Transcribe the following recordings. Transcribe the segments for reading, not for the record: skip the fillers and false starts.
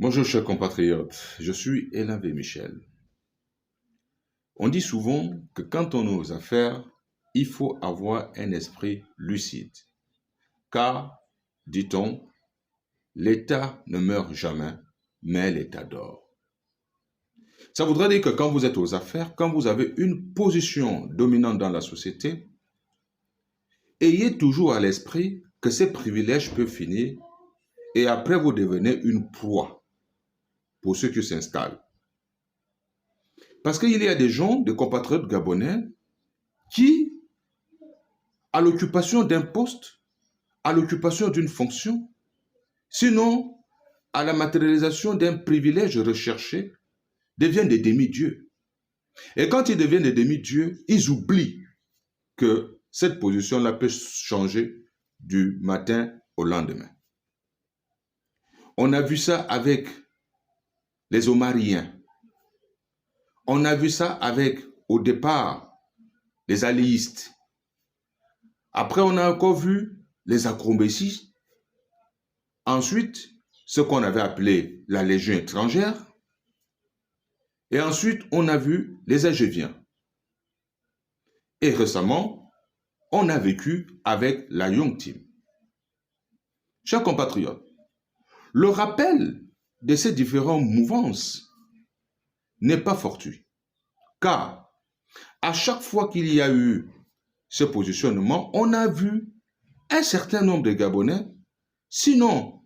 Bonjour chers compatriotes, je suis Alain V. Michel. On dit souvent que quand on est aux affaires, il faut avoir un esprit lucide. Car, dit-on, l'État ne meurt jamais, mais l'État dort. Ça voudrait dire que quand vous êtes aux affaires, quand vous avez une position dominante dans la société, ayez toujours à l'esprit que ces privilèges peuvent finir et après vous devenez une proie pour ceux qui s'installent. Parce qu'il y a des gens, des compatriotes gabonais, qui, à l'occupation d'un poste, à l'occupation d'une fonction, sinon à la matérialisation d'un privilège recherché, deviennent des demi-dieux. Et quand ils deviennent des demi-dieux, ils oublient que cette position-là peut changer du matin au lendemain. On a vu ça avec les Omariens. On a vu ça avec, au départ, les alléistes. Après, on a encore vu les acrombécistes. Ensuite, ce qu'on avait appelé la Légion étrangère. Et ensuite, on a vu les Angéviens. Et récemment, on a vécu avec la Young Team. Chers compatriotes, le rappel de ces différentes mouvances n'est pas fortuit. Car, à chaque fois qu'il y a eu ce positionnement, on a vu un certain nombre de Gabonais, sinon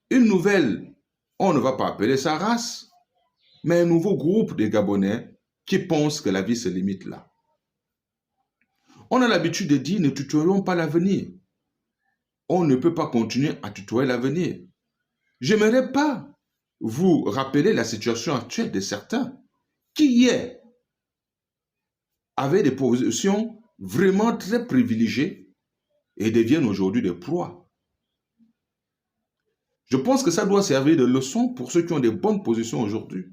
une nouvelle, on ne va pas appeler ça race, mais un nouveau groupe de Gabonais qui pensent que la vie se limite là. On a l'habitude de dire, ne tutoyons pas l'avenir. On ne peut pas continuer à tutoyer l'avenir. J'aimerais pas vous rappeler la situation actuelle de certains qui hier avaient des positions vraiment très privilégiées et deviennent aujourd'hui des proies. Je pense que ça doit servir de leçon pour ceux qui ont des bonnes positions aujourd'hui.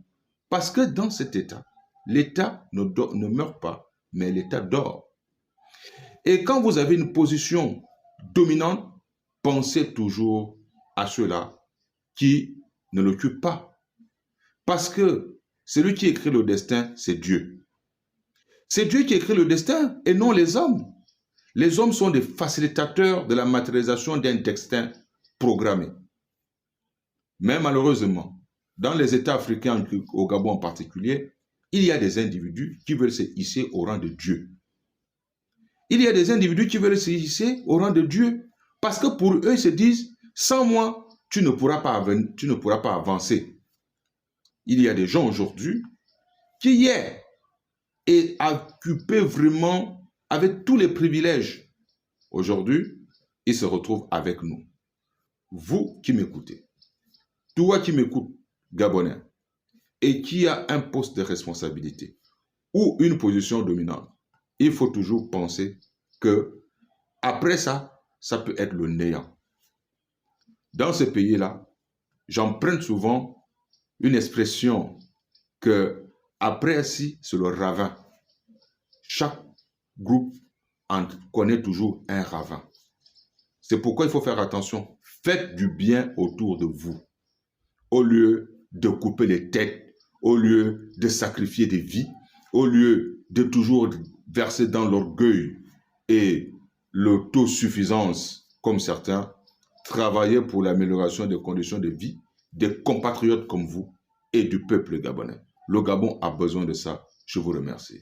Parce que dans cet État, l'État ne meurt pas, mais l'État dort. Et quand vous avez une position dominante, pensez toujours à ceux-là qui ne l'occupent pas. Parce que celui qui écrit le destin, c'est Dieu. C'est Dieu qui écrit le destin et non les hommes. Les hommes sont des facilitateurs de la matérialisation d'un destin programmé. Mais malheureusement, dans les États africains, au Gabon en particulier, il y a des individus qui veulent se hisser au rang de Dieu. Il y a des individus qui veulent se hisser au rang de Dieu parce que pour eux, ils se disent, sans moi, tu ne pourras pas avancer. Il y a des gens aujourd'hui qui hier occupaient vraiment avec tous les privilèges. Aujourd'hui, ils se retrouvent avec nous. Vous qui m'écoutez, toi qui m'écoutes, Gabonais, et qui a un poste de responsabilité ou une position dominante, il faut toujours penser que après ça, ça peut être le néant. Dans ce pays-là, j'emprunte souvent une expression que après ainsi, c'est le ravin. Chaque groupe en connaît toujours un ravin. C'est pourquoi il faut faire attention. Faites du bien autour de vous. Au lieu de couper les têtes, au lieu de sacrifier des vies, au lieu de toujours verser dans l'orgueil et l'autosuffisance, comme certains, travaillez pour l'amélioration des conditions de vie des compatriotes comme vous et du peuple gabonais. Le Gabon a besoin de ça. Je vous remercie.